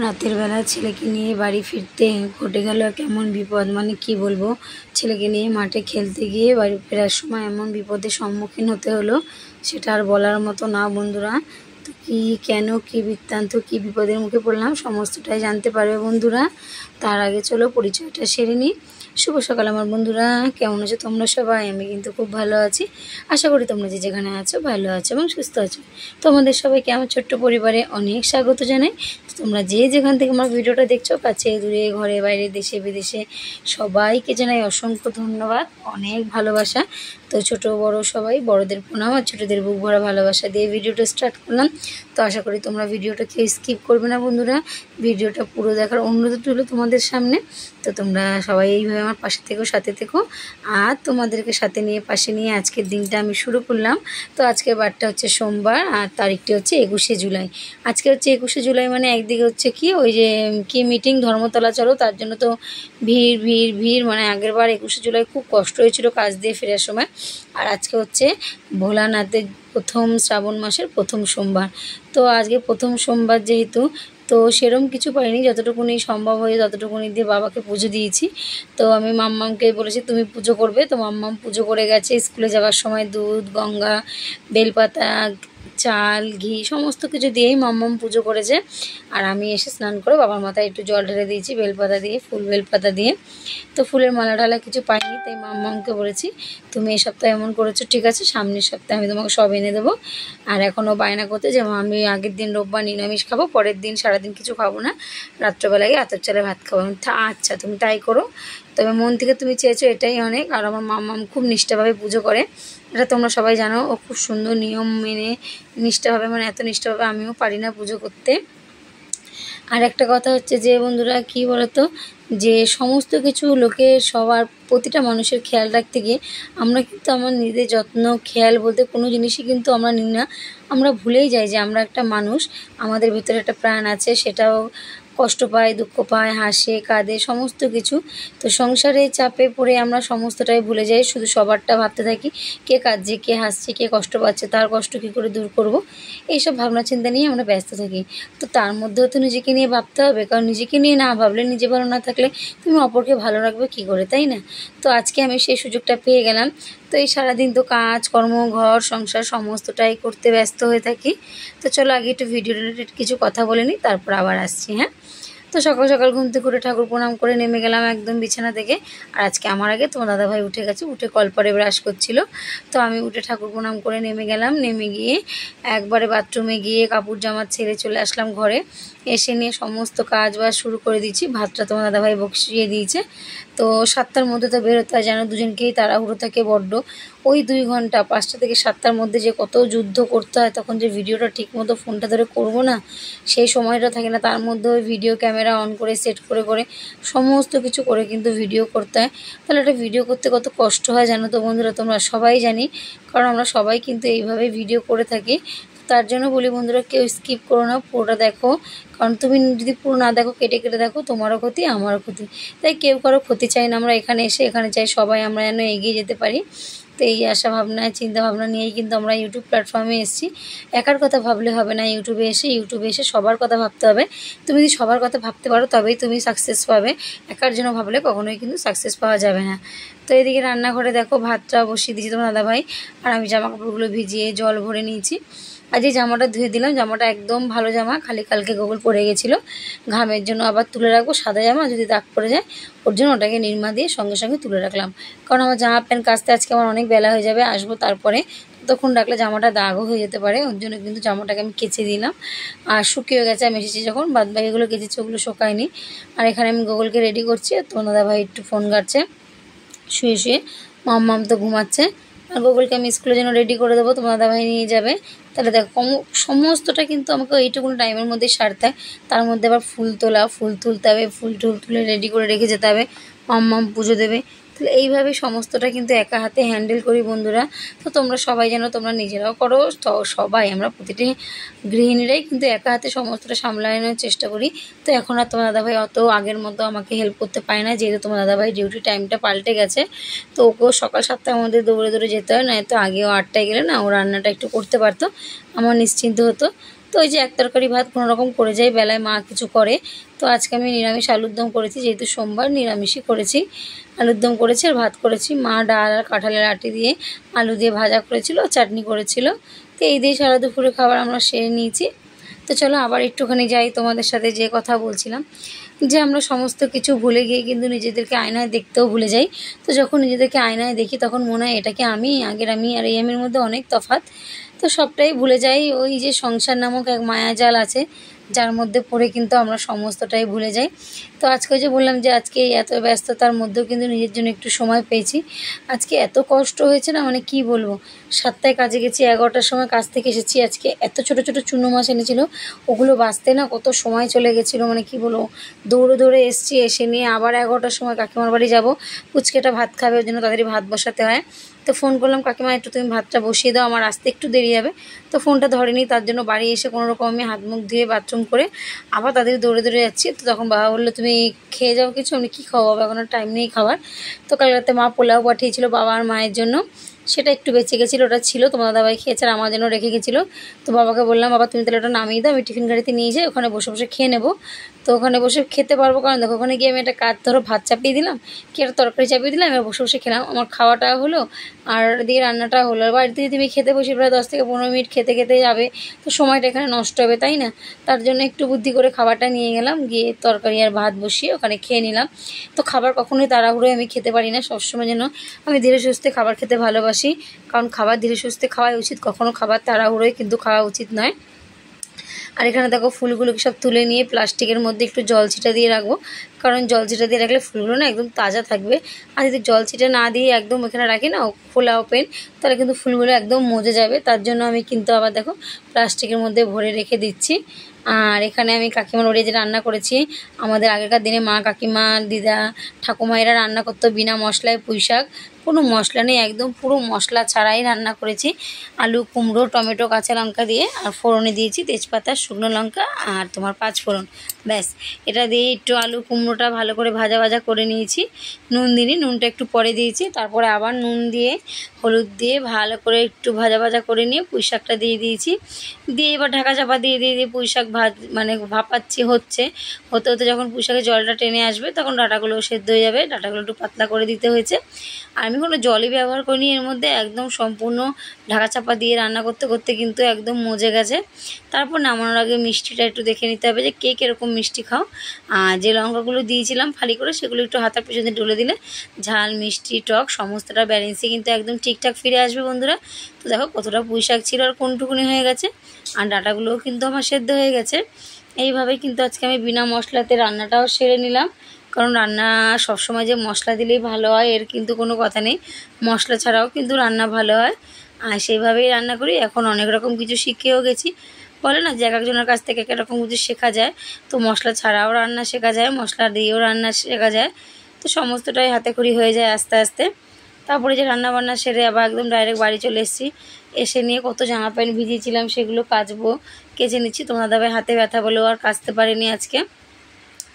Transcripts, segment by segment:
রাতের বেলা ছেলেকে নিয়ে বাড়ি ফিরতে ঘটে গেল কেমন বিপদ, মানে কি বলবো। ছেলেকে নিয়ে মাঠে খেলতে গিয়ে বাড়ি ফেরার সময় এমন বিপদের সম্মুখীন হতে হলো, সেটা আর বলার মতো না বন্ধুরা। তো কি, কেন, কি বৃত্তান্ত, কি বিপদের মুখে পড়লাম, সমস্তটাই জানতে পারবে বন্ধুরা। তার আগে চলো পরিচয়টা সেরে নিই। শুভ সকাল আমার বন্ধুরা, কেমন আছো তোমরা সবাই? আমি কিন্তু খুব ভালো আছি। আশা করি তোমরা যে যেখানে আছো ভালো আছো এবং সুস্থ আছো। তোমাদের সবাইকে আমার ছোট্ট পরিবারে অনেক স্বাগত জানাই। তোমরা যে যেখান থেকে আমার ভিডিওটা দেখছো, কাছে দূরে, ঘরে বাইরে, দেশে বিদেশে, সবাইকে জানাই অসংখ্য ধন্যবাদ, অনেক ভালোবাসা। তো ছোট বড় সবাই, বড়দের প্রণাম আর ছোটদের বুক ভরা ভালোবাসা দিয়ে ভিডিওটা স্টার্ট করলাম। তো আশা করি তোমরা ভিডিওটা কেউ স্কিপ করবে না বন্ধুরা, ভিডিওটা পুরো দেখার অনুরোধ রইল তোমাদের সামনে। তো তোমরা সবাই এইভাবে আমার পাশে থেকো, সাথে থেকো, আর তোমাদেরকে সাথে নিয়ে পাশে নিয়ে আজকের দিনটা আমি শুরু করলাম। তো আজকের বারটা হচ্ছে সোমবার আর তারিখটি হচ্ছে 21শে জুলাই। আজকে হচ্ছে 21শে জুলাই, মানে একদিকে হচ্ছে কি ওই যে কি মিটিং ধর্মতলা চলো, তার জন্য তো ভিড় ভিড় ভিড়, মানে আগের বার 21শে জুলাই খুব কষ্ট হয়েছিল কাজ দিয়ে ফেরার সময়। আর আজকে হচ্ছে ভোলানাথের প্রথম শ্রাবণ মাসের প্রথম সোমবার। তো আজকে প্রথম সোমবার যেহেতু, তো সেরম কিছু পাইনি, যতটুকুনি সম্ভব হয়ে ততটুকুনি দিয়ে বাবাকে পুজো দিয়েছি। তো আমি মাম্মামকে বলেছি তুমি পুজো করবে, তো মাম্মাম পুজো করে গেছে। স্কুলে যাওয়ার সময় দুধ, গঙ্গা, বেলপাতা, চাল, ঘি সমস্ত কিছু দিয়েই মাম্মাম পুজো করেছে। আর আমি এসে স্নান করে বাবার মাথায় একটু জল ঢেলে দিয়েছি বেলপাতা দিয়ে, ফুল বেলপাতা দিয়ে। তো ফুলের মালা ঢালা কিছু পাইনি, তাই মাম্মামকে বলেছি তুমি এই সপ্তাহে এমন করেছো, ঠিক আছে, সামনের সপ্তাহে আমি তোমাকে সব এনে দেবো। আর এখনও বায়না করতে যে আমি আগের দিন রোববার নিরামিষ খাবো, পরের দিন সারাদিন কিছু খাবো না, রাত্রেবেলায় আতপ চালে ভাত খাবো। আচ্ছা তুমি তাই করো, তবে মন থেকে তুমি চেয়েছো এটাই অনেক। আর আমার মাম্মাম খুব নিষ্ঠাভাবে পুজো করে, এটা তোমরা সবাই জানো। ও খুব সুন্দর নিয়ম মেনে নিষ্ঠাভাবে, মানে এত নিষ্ঠাভাবে আমিও পারি না পুজো করতে। আর একটা কথা হচ্ছে যে বন্ধুরা, কি বলতো, যে সমস্ত কিছু লোকের সবার প্রতিটা মানুষের খেয়াল রাখতে গিয়ে আমরা কিন্তু আমার নিজেদের যত্ন খেয়াল বলতে কোনো জিনিসই কিন্তু আমরা নিই না। আমরা ভুলেই যাই যে আমরা একটা মানুষ, আমাদের ভিতরে একটা প্রাণ আছে, সেটাও কষ্ট পায়, দুঃখ পায়, হাসে, কাঁদে, সমস্ত কিছু। তো সংসারে চাপে পড়ে আমরা সমস্তটাই ভুলে যাই, শুধু সবারটা ভাবতে থাকি, কে কাঁদছে, কে হাসছে, কে কষ্ট পাচ্ছে, তার কষ্ট কী করে দূর করব, এইসব ভাবনা চিন্তা নিয়ে আমরা ব্যস্ত থাকি। তো তার মধ্যেও তো নিজেকে নিয়ে ভাবতে হবে, কারণ নিজেকে নিয়ে না ভাবলে, নিজে ভালো না থাকলে তুমি অপরকে ভালো রাখবে কী করে, তাই না? তো আজকে আমি সেই সুযোগটা পেয়ে গেলাম। তো এই সারাদিন তো কাজ কর্ম, ঘর সংসার সমস্তটাই করতে ব্যস্ত হয়ে থাকি। তো চলো আগে একটু ভিডিও রিলেটেড কিছু কথা বলে নিই, তারপর আবার আসছি। হ্যাঁ, তো সকাল সকাল ঘুম থেকে উঠে ঠাকুর প্রণাম করে নেমে গেলাম একদম বিছানা থেকে। আর আজকে আমার আগে তোমার দাদাভাই উঠে গেছে, উঠে কলপারে ব্রাশ করছিল। তো আমি উঠে ঠাকুর প্রণাম করে নেমে গেলাম। নেমে গিয়ে একবারে বাথরুমে গিয়ে কাপড় জামা ছেড়ে চলে আসলাম ঘরে। এসে নিয়ে সমস্ত কাজ বাজ শুরু করে দিচ্ছি। ভাতটা তোমার দাদাভাই বসিয়ে দিয়েছে। তো 7টার মধ্যে তো বেরোতে হয়, যেন দুজনকেই তাড়াহুড়ো থাকে বড্ড। ওই 2 ঘন্টা 5টা থেকে 7টার মধ্যে যে কত যুদ্ধ করতে হয়, তখন যে ভিডিওটা ঠিকমতো ফোনটা ধরে করবো না, সেই সময়টা থাকে না। তার মধ্যে ওই ভিডিও ক্যামেরা অন করে সেট করে করে সমস্ত কিছু করে কিন্তু ভিডিও করতে হয়। তাহলে একটা ভিডিও করতে কত কষ্ট হয় জানো তো বন্ধুরা, তোমরা সবাই জানি, কারণ আমরা সবাই কিন্তু এইভাবে ভিডিও করে থাকি। তার জন্য বলি বন্ধুরা, কেউ স্কিপ করো না, পুরোটা দেখো। কারণ তুমি যদি পুরো না দেখো, কেটে কেটে দেখো, তোমারও ক্ষতি আমারও ক্ষতি। তাই কেউ কারো ক্ষতি চাই না, আমরা এখানে এসে এখানে চাই সবাই আমরা যেন এগিয়ে যেতে পারি। তো এই আশা ভাবনা চিন্তা ভাবনা নিয়েই কিন্তু আমরা ইউটিউব প্ল্যাটফর্মে এসেছি। একার কথা ভাবলে হবে না, ইউটিউবে এসে সবার কথা ভাবতে হবে। তুমি যদি সবার কথা ভাবতে পারো তবেই তুমি সাকসেস পাবে, একার জন্য ভাবলে কখনোই কিন্তু সাকসেস পাওয়া যাবে না। তো এদিকে রান্নাঘরে দেখো ভাতটা বসিয়ে দিয়েছি তোমার দাদাভাই, আর আমি জামা কাপড়গুলো ভিজিয়ে জল ভরে নিয়েছি। আজ এই জামাটা ধুয়ে দিলাম, জামাটা একদম ভালো জামা, খালি কালকে গোগল পড়ে গেছিলো, ঘামের জন্য আবার তুলে রাখবো। সাদা জামা যদি দাগ পড়ে যায়, ওর জন্য ওটাকে নির্মা দিয়ে সঙ্গে সঙ্গে তুলে রাখলাম। কারণ আমার জামা প্যান্ট কাচতে আজকে আমার অনেক বেলা হয়ে যাবে, আসবো তারপরে, তখন রাখলে জামাটা দাগও হয়ে যেতে পারে, ওর জন্য কিন্তু জামাটাকে আমি কেচে দিলাম। আর শুকিয়ে গেছে, আমি এসেছি যখন বাদবাকিগুলো কেচেছি, ওগুলো শুকায়নি। আর এখানে আমি গোগলকে রেডি করছি, আর তোমার দাদাভাই একটু ফোন ঘাটছে শুয়ে শুয়ে, মাম্মাম তো ঘুমাচ্ছে। আর গোগলকে আমি স্কুলের জন্য রেডি করে দেবো, তোমার দাদাভাই নিয়ে যাবে। তাহলে দেখো সমস্তটা কিন্তু আমাকে এইটুকুনি টাইমের মধ্যেই সারতে হয়। তার মধ্যে আবার ফুল তোলা, ফুল তুলতে হবে, ফুল টুল তুলে রেডি করে রেখে যেতে হবে, মাম্মাম পুজো দেবে। তাহলে এইভাবে সমস্তটা কিন্তু একা হাতে হ্যান্ডেল করি বন্ধুরা। তো তোমরা সবাই জানো, তোমরা নিজেরাও করো, তো সবাই আমরা প্রতিটি গৃহিণীরাই কিন্তু একা হাতে সমস্তটা সামলানোর চেষ্টা করি। তো এখন আর তোমার দাদাভাই অত আগের মতো আমাকে হেল্প করতে পারে না, যেহেতু তোমার দাদাভাই ডিউটি টাইমটা পাল্টে গেছে। তো ওকেও সকাল 7টার মধ্যে দৌড়ে দৌড়ে যেতে হয়, নয়তো আগেও 8টায় গেলে না ও রান্নাটা একটু করতে পারতো, আমার নিশ্চিন্ত হতো। তো ওই যে এক তরকারি ভাত কোনো রকম করে যাই, বেলায় মা কিছু করে। তো আজকে আমি নিরামিষ আলুর দম করেছি, যেহেতু সোমবার নিরামিষই করেছি। আলুর দম করেছি আর ভাত করেছি। মা ডাল আর কাঁঠালের আটি দিয়ে আলু দিয়ে ভাজা করেছিল, চাটনি করেছিল। তো এই দিয়ে সারা দুপুরে খাবার আমরা সেরে নিয়েছি। তো চলো আবার একটুখানি যাই তোমাদের সাথে, যে কথা বলছিলাম যে আমরা সমস্ত কিছু ভুলে গিয়ে কিন্তু নিজেদেরকে আয়নায় দেখতেও ভুলে যাই। তো যখন নিজেদেরকে আয়নায় দেখি তখন মনে হয় এটাকে আমি, আগের আমি আর এই আমির মধ্যে অনেক তফাৎ। তো সবটাই ভুলে যাই। ওই যে সংসার নামক এক মায়াজাল আছে, যার মধ্যে পড়ে কিন্তু আমরা সমস্তটাই ভুলে যাই। তো আজকে যে বললাম যে আজকে এত ব্যস্ততার মধ্যেও কিন্তু নিজের জন্য একটু সময় পেয়েছি। আজকে এত কষ্ট হয়েছে না, মানে কি বলবো। 7টায় কাজে গেছি, 11টার সময় কাজ থেকে এসেছি। আজকে এত ছোট ছোট চুনো মাছ এনেছিল, ওগুলো বাছতে না কত সময় চলে গেছিলো, মানে কি বলবো। দৌড়ে দৌড়ে এসছি, এসে নিয়ে আবার 11টার সময় কাকিমার বাড়ি যাবো। পুচকেটা ভাত খাবে, ওর জন্য তাড়াতাড়ি ভাত বসাতে হয়। তো ফোন করলাম, কাকিমা একটু তুমি ভাতটা বসিয়ে দাও, আমার আসতে একটু দেরি হবে। তো ফোনটা ধরেনি, তার জন্য বাড়ি এসে কোনো রকম আমি হাত মুখ ধুয়ে বাথরুম করে আবার তাদের দৌড়ে দৌড়ে যাচ্ছি। তো তখন বাবা বললো তুমি খেয়ে যাও কিছু। আমি কী খাওয়াবো, এখন আর টাইম নেই খাবার। তো কাল রাতে মা পোলাও পাঠিয়েছিল বাবা আর মায়ের জন্য, সেটা একটু বেঁচে গেছিলো, ওটা ছিল। তোমার দাদাভাই খেয়েছে আর আমার জন্য রেখে গেছিলো। তো বাবাকে বললাম বাবা তুমি তাহলে ওটা নামিয়ে দাও, আমি টিফিন গাড়িতে নিয়ে যাই, ওখানে বসে বসে খেয়ে নেবো। তো ওখানে বসে খেতে পারবো, কারণ দেখো ওখানে গিয়ে আমি একটা কাজ ধরো ভাত চাপিয়ে দিলাম, কি একটা তরকারি চাপিয়ে দিলাম, এবার বসে বসে খেলাম, আমার খাওয়াটা হলো আর দিয়ে রান্নাটা হলো। আর বাড়িতে যদি আমি খেতে বসি প্রায় 10 থেকে 15 মিনিট খেতে খেতে যাবে, তো সময়টা এখানে নষ্ট হবে, তাই না? তার জন্য একটু বুদ্ধি করে খাবারটা নিয়ে গেলাম, গিয়ে তরকারি আর ভাত বসিয়ে ওখানে খেয়ে নিলাম। তো খাবার কখনোই তাড়াহুড়োয় আমি খেতে পারি না, সবসময় যেন আমি ধীরে সুস্থে খাবার খেতে ভালোবাসি, কারণ খাবার ধীরে সুস্থে খাওয়াই উচিত, কখনো খাবার তাড়াহুড়োয় কিন্তু খাওয়া উচিত নয়। আর এখানে দেখো ফুলগুলোকে সব তুলে নিয়ে প্লাস্টিকের মধ্যে একটু জল ছিটা দিয়ে রাখবো, কারণ জল ছিটা দিয়ে রাখলে ফুলগুলো না একদম তাজা থাকবে। আর যদি জল ছিটা না দিয়ে একদম এখানে রাখি না খোলা ওপেন, তাহলে কিন্তু ফুলগুলো একদম মজে যাবে। তার জন্য আমি কিন্তু আবার দেখো প্লাস্টিকের মধ্যে ভরে রেখে দিচ্ছি। আর এখানে আমি কাকিমার ওরে যে রান্না করেছি, আমাদের আগেকার দিনে মা কাকিমা দিদা ঠাকুমায়েরা রান্না করতো বিনা মশলায় পুঁই শাক, কোনো মশলা নেই, একদম পুরো মশলা ছাড়াই রান্না করেছি। আলু কুমড়ো টমেটো কাঁচা লঙ্কা দিয়ে আর ফোড়নে দিয়েছি তেজপাতা শুকনো লঙ্কা আর তোমার 5 ফোড়ন, ব্যাস। এটা দিয়ে একটু আলু কুমড়োটা ভালো করে ভাজা ভাজা করে নিয়েছি। নুন দিইনি, নুনটা একটু পরে দিয়েছি, তারপরে আবার নুন দিয়ে হলুদ দিয়ে ভালো করে একটু ভাজা ভাজা করে নিয়ে পুঁই শাকটা দিয়ে দিয়েছি। দিয়ে এবার ঢাকা চাপা দিয়ে দিয়ে দিয়ে পুঁই শাক মানে ভাপাচ্ছি, হতে হতে যখন পুঁই শাকের জলটা টেনে আসবে তখন ডাঁটাগুলো সেদ্ধ হয়ে যাবে। ডাঁটাগুলো একটু পাতলা করে দিতে হয়েছে। আর আমি কোনো জলই ব্যবহার করিনি এর মধ্যে, একদম সম্পূর্ণ ঢাকা চাপা দিয়ে রান্না করতে করতে কিন্তু একদম মজে গেছে। তারপর নামানোর আগে মিষ্টিটা একটু দেখে নিতে হবে যে কে কীরকম মিষ্টি খাও। আর যে লঙ্কাগুলো দিয়েছিলাম ফালি করে, সেগুলো একটু হাতার পেছনে ডলে দিলে ঝাল মিষ্টি টক সমস্তটা ব্যালেন্সে কিন্তু একদম ঠিকঠাক ফিরে আসবে বন্ধুরা। তো দেখো কতটা পুঁই শাক ছিল আর কোনটুকুনি হয়ে গেছে, আর ডাঁটাগুলোও কিন্তু আমার সেদ্ধ হয়ে গেছে। এইভাবেই কিন্তু আজকে আমি বিনা মশলাতে রান্নাটাও সেরে নিলাম, কারণ রান্না সবসময় যে মশলা দিলেই ভালো হয় এর কিন্তু কোনো কথা নেই, মশলা ছাড়াও কিন্তু রান্না ভালো হয়। আর সেইভাবেই রান্না করি। এখন অনেক রকম কিছু শিখেও গেছি, বলে না যে এক একজনের কাছ থেকে এক এক রকম কিছু শেখা যায়। তো মশলা ছাড়াও রান্না শেখা যায়, মশলা দিয়েও রান্না শেখা যায়। তো সমস্তটাই হাতে খড়ি হয়ে যায় আস্তে আস্তে। তারপরে যে রান্না বান্না সেরে আবার একদম ডাইরেক্ট বাড়ি চলে এসেছি। এসে নিয়ে কত জামা প্যান্ট ভিজিয়েছিলাম সেগুলো কাচবো, কেচে নিচ্ছি। তোমরা দাবায় হাতে ব্যথা বলেও আর কাচতে পারিনি আজকে।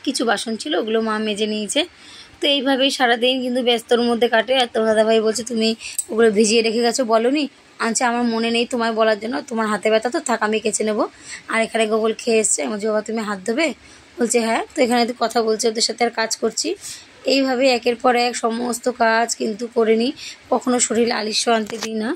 কিছু বাসন ছিল ওগুলো মা মেজে নিয়েছে। তো এইভাবেই সারাদিন কিন্তু ব্যস্তর মধ্যে কাটে। আর তোর দাদাভাই বলছে তুমি ওগুলো ভিজিয়ে রেখে গেছো বলোনি। আচ্ছা আমার মনে নেই তোমায় বলার জন্য, তোমার হাতে ব্যথা তো থাক আমি কেচে নেবো। আর এখানে গোগল খেয়ে এসছে, আমার বাবা তুমি হাত ধোবে, বলছে হ্যাঁ। তো এখানে তো কথা বলছে, ওদের সাথে আর কাজ করছি। এইভাবে একের পর এক সমস্ত কাজ কিন্তু করে নিই, কখনো শরীর আলিস্য আনতে দিই না।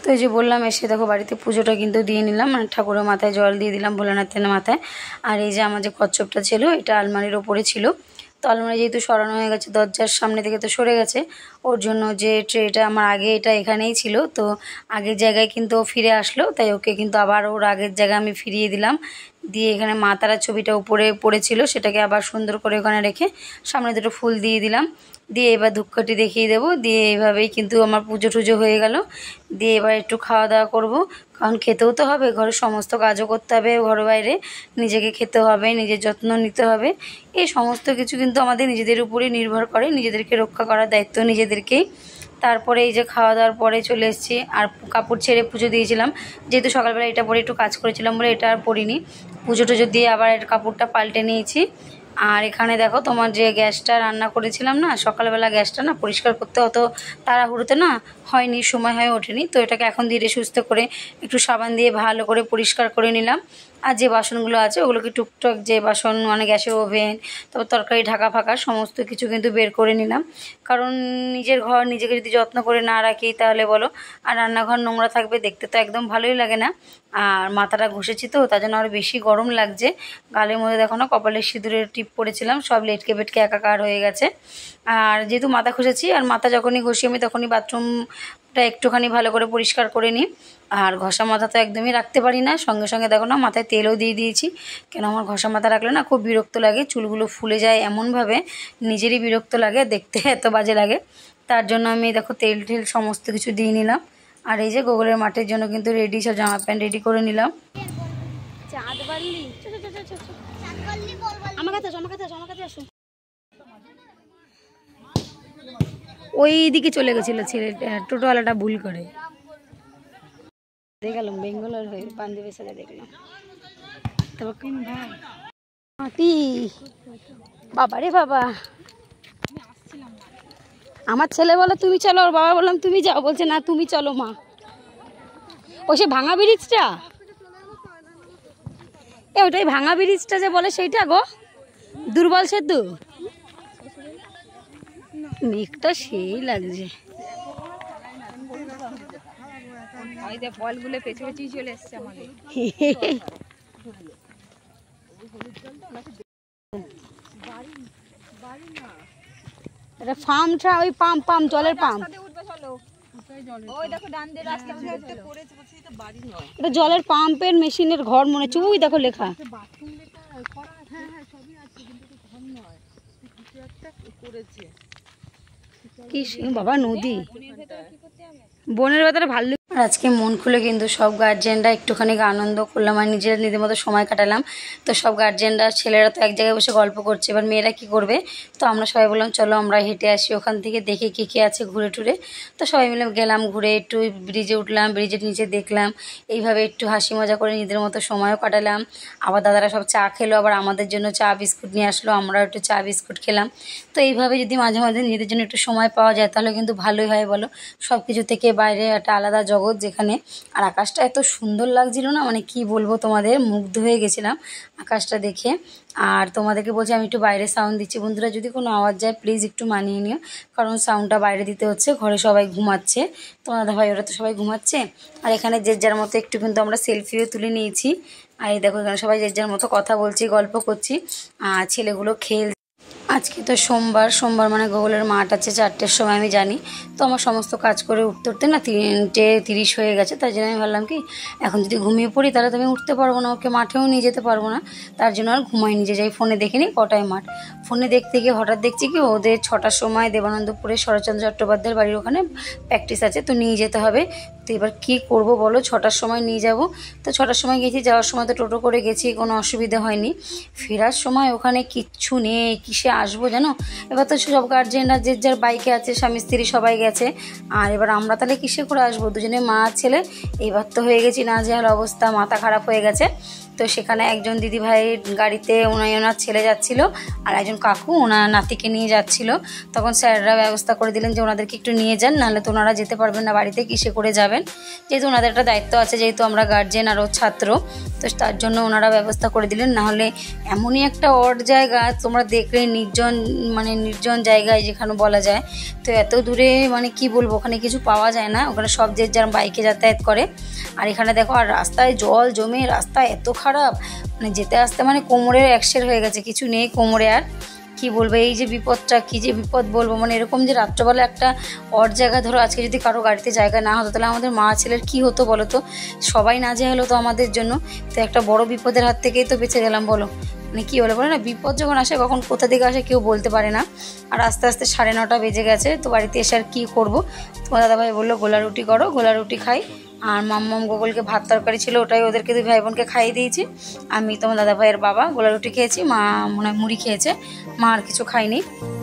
তো এই যে বললাম এসে দেখো বাড়িতে পুজোটা কিন্তু দিয়ে নিলাম, মানে ঠাকুরের মাথায় জল দিয়ে দিলাম ভোলানাথের মাথায়। আর এই যে আমার যে কচ্ছপটা ছিল এটা আলমারির ওপরে ছিল, তো আলমারি যেহেতু সরানো হয়ে গেছে দরজার সামনে থেকে তো সরে গেছে, ওর জন্য যে ট্রেটা আমার আগে এটা এখানেই ছিল, তো আগের জায়গায় কিন্তু ও ফিরে আসলো, তাই ওকে কিন্তু আবার ওর আগের জায়গায় আমি ফিরিয়ে দিলাম। দিয়ে এখানে মা তারার ছবিটা উপরে পড়েছিল সেটাকে আবার সুন্দর করে ওখানে রেখে সামনে দুটো ফুল দিয়ে দিলাম। দিয়ে এবার ধূপকাঠি দেখিয়ে দেবো। দিয়ে এইভাবেই কিন্তু আমার পুজো টুজো হয়ে গেল। দিয়ে এবার একটু খাওয়া দাওয়া করবো, কারণ খেতেও তো হবে, ঘরের সমস্ত কাজও করতে হবে, ঘর বাইরে নিজেকে খেতে হবে, নিজের যত্ন নিতে হবে। এই সমস্ত কিছু কিন্তু আমাদের নিজেদের উপরেই নির্ভর করে, নিজেদেরকে রক্ষা করার দায়িত্ব নিজেদেরকেই। তারপরে এই যে খাওয়া দাওয়ার পরে চলে এসেছি, আর কাপড় ছেড়ে পুজো দিয়েছিলাম, যেহেতু সকালবেলা এটা পরে একটু কাজ করেছিলাম বলে এটা আর পরিনি। পুজো টুজো দিয়ে আবার কাপড়টা পাল্টে নিয়েছি। আর এখানে দেখো তোমার যে গ্যাসটা রান্না করেছিলাম না সকালবেলা, গ্যাসটা না পরিষ্কার করতে অত তাড়াহুড়োতে না হয়নি, সময় হয়ে ওঠেনি। তো এটাকে এখন ধীরে সুস্থ করে একটু সাবান দিয়ে ভালো করে পরিষ্কার করে নিলাম। আর যে বাসনগুলো আছে ওগুলোকে টুকটাক, যে বাসন মানে গ্যাসের ওভেন, তারপর তরকারি ঢাকা ফাঁকা সমস্ত কিছু কিন্তু বের করে নিলাম। কারণ নিজের ঘর নিজেকে যদি যত্ন করে না রাখি তাহলে বলো, আর রান্নাঘর নোংরা থাকবে, দেখতে তো একদম ভালোই লাগে না। আর মাথাটা ঘষেছি তো তার জন্য আরও বেশি গরম লাগছে। গালের মধ্যে দেখো না কপালের সিঁদুরের টিপ পড়েছিলাম, সব লেটকে বেটকে একাকার হয়ে গেছে। আর যেহেতু মাথা ঘষেছি, আর মাথা যখনই ঘষি আমি তখনই বাথরুমটা একটুখানি ভালো করে পরিষ্কার করে নিই। আর ঘষা মাথা তো একদমই রাখতে পারি না, সঙ্গে সঙ্গে দেখো না মাথায় তেলও দিয়ে দিয়েছি। কেন আমার ঘষা মাথা রাখলে না খুব বিরক্ত লাগে, চুলগুলো ফুলে যায় এমনভাবে, নিজেরই বিরক্ত লাগে, দেখতে এত বাজে লাগে। তার জন্য আমি দেখো তেল টেল সমস্ত কিছু দিয়ে নিলাম। আর এই যে গোগলের মাঠের জন্য কিন্তু রেডি, সব জামা প্যান্ট রেডি করে নিলাম। ওই দিকে চলে গেছিল ছেলে, টোটোওয়ালাটা ভুল করে। দেখলাম বেঙ্গলের হয়ে পাঞ্জাবের সাথে দেখলাম। তারপর বাবা রে বাবা, আমার ছেলে বলে তুমি চলো, ওর বাবা বললাম তুমি যাও, বলছে না তুমি চলো মা। ও সে ভাঙা ব্রিজটা, ওটাই ভাঙা ব্রিজটা যে বলে সেইটা গো, দুর্বল সেতু। মেঘটা সেই লাগছে। ফলগুলো পেছনে চলে এসছে আমাদের। এটা ফার্মটা, ওই পাম্প জলের পাম্প, এটা জলের পাম্পের মেশিনের ঘর মনে হচ্ছে। ওই দেখো লেখা, কি বাবা নদী, বনের ভেতরে ভাল্লুক। আর আজকে মন খুলে কিন্তু সব গার্জেনরা একটুখানি আনন্দ করলাম, আর নিজেদের মতো সময় কাটালাম। তো সব গার্জেনরা, ছেলেরা তো এক জায়গায় বসে গল্প করছে, এবার মেয়েরা কি করবে। তো আমরা সবাই বললাম চলো আমরা হেঁটে আসি, ওখান থেকে দেখে কী কী আছে ঘুরে টুরে। তো সবাই মিলে গেলাম, ঘুরে একটু ব্রিজে উঠলাম, ব্রিজের নিচে দেখলাম, এইভাবে একটু হাসি মজা করে নিজেদের মতো সময়ও কাটালাম। আবার দাদারা সব চা খেলো, আবার আমাদের জন্য চা বিস্কুট নিয়ে আসলো, আমরা একটু চা বিস্কুট খেলাম। তো এইভাবে যদি মাঝে মাঝে নিজেদের জন্য একটু সময় পাওয়া যায় তাহলে কিন্তু ভালোই হয় বলো। সব কিছু থেকে বাইরে একটা আলাদা জগৎ যেখানে। আর আকাশটা এত সুন্দর লাগছিল না, মানে কি বলবো তোমাদের, মুগ্ধ হয়ে গেছিলাম আকাশটা দেখে। আর তোমাদেরকে বলছি আমি একটু বাইরে সাউন্ড দিচ্ছি, বন্ধুরা যদি কোনো আওয়াজ যায় প্লিজ একটু মানিয়ে নিও, কারণ সাউন্ডটা বাইরে দিতে হচ্ছে, ঘরে সবাই ঘুমাচ্ছে। তোমার দাদা ভাই ওরা তো সবাই ঘুমাচ্ছে। আর এখানে যে যার মতো একটু কিন্তু আমরা সেলফিও তুলে নিয়েছি। আর এই দেখো এখানে সবাই যে যার মতো কথা বলছি, গল্প করছি, আর ছেলেগুলো আজকে তো সোমবার মানে গোগলের মাঠ আছে 4টের সময় আমি জানি। তো আমার সমস্ত কাজ করে উঠতে উঠতে না 3:30 হয়ে গেছে। তাই জন্য আমি ভাবলাম কি এখন যদি ঘুমিয়ে পড়ি তাহলে তো আমি উঠতে পারবো না, ওকে মাঠেও নিয়ে যেতে পারবো না। তার জন্য আর ঘুমাই নিজে যাই, ফোনে দেখে নিই কটায় মাঠ। ফোনে দেখতে গিয়ে হঠাৎ দেখছি কি ওদের 6টার সময় দেবানন্দপুরে শরৎচন্দ্র চট্টোপাধ্যায়ের বাড়ির ওখানে প্র্যাকটিস আছে, তো নিয়ে যেতে হবে। তো এবার কী করবো বলো, 6টার সময় নিয়ে যাব। তো 6টার সময় গেছি, যাওয়ার সময় তো টোটো করে গেছি, কোনো অসুবিধা হয়নি। ফেরার সময় ওখানে কিচ্ছু নেই, কিসে আসবো জানো। এবার তো সব গার্জেনরা যে যার বাইকে আছে, স্বামী স্ত্রী সবাই গেছে। আর এবার আমরা তাহলে কিসে করে আসবো, দুজনে মা ছেলে। এবার তো হয়ে গেছি নাজেহাল অবস্থা, মাথা খারাপ হয়ে গেছে। তো সেখানে একজন দিদিভাইয়ের গাড়িতে ওনার ছেলে যাচ্ছিল, আর একজন কাকু ওনার নাতিকে নিয়ে যাচ্ছিল। তখন স্যাররা ব্যবস্থা করে দিলেন যে ওনাদেরকে একটু নিয়ে যান, নাহলে তো ওনারা যেতে পারবেন না বাড়িতে, কিসে করে যাবেন। যেহেতু ওনাদের একটা দায়িত্ব আছে, যেহেতু আমরা গার্জেন আরও ছাত্র, তো তার জন্য ওনারা ব্যবস্থা করে দিলেন। নাহলে এমনই একটা অড জায়গা তোমরা দেখলে, নির্জন জায়গায় যেখানে বলা যায়। তো এত দূরে মানে কি বলবো, ওখানে কিছু পাওয়া যায় না, ওখানে সব যে যার বাইকে যাতায়াত করে। আর এখানে দেখো, আর রাস্তায় জল জমে, রাস্তা এত খারাপ, মানে যেতে আসতে মানে কোমরের একশের হয়ে গেছে, কিছু নেই কোমরে। আর কি বলবো, এই যে বিপদটা, কি যে বিপদ বলবো, মানে এরকম যে রাত্রবেলা একটা অড জায়গা, ধরো আজকে যদি কারো গাড়িতে জায়গা না হতো তাহলে আমাদের মা ছেলের কি হতো বলো তো। সবাই নাজেহাল হতো আমাদের জন্য। তো একটা বড় বিপদের হাত থেকেই তো বেঁচে গেলাম বলো। মানে কী বলে না, বিপদ যখন আসে কখন কোথা থেকে আসে কেউ বলতে পারে না। আর আস্তে আস্তে 9:30 বেজে গেছে। তো বাড়িতে এসে আর কী করবো, তোমার দাদাভাই বললো গোলা রুটি করো, গোলা রুটি খাই। আর মাম্মাম গোগলকে ভাত তরকারি ছিল, ওটাই ওদেরকে দুই ভাই বোনকে খাইয়ে দিয়েছি। আমি তোমার দাদা ভাইয়ের বাবা গোলা রুটি খেয়েছি, মা মনে হয় মুড়ি খেয়েছে, মা আর কিছু খাইনি।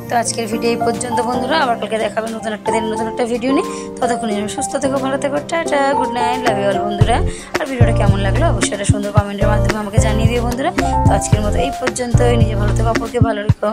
তো আজকের ভিডিও এই পর্যন্ত বন্ধুরা, আবার কালকে দেখাবে নতুন একটা দিন নতুন একটা ভিডিও নিয়ে। ততক্ষণ সুস্থ থেকো, ভালো থেকো, টাটা, good night, love you all বন্ধুরা। আর ভিডিওটা কেমন লাগলো অবশ্যই একটা সুন্দর কমেন্টের মাধ্যমে আমাকে জানিয়ে দিও বন্ধুরা। তো আজকের মতো এই পর্যন্তই, নিজে ভালো থেকো, অপরকে ভালো রেখো।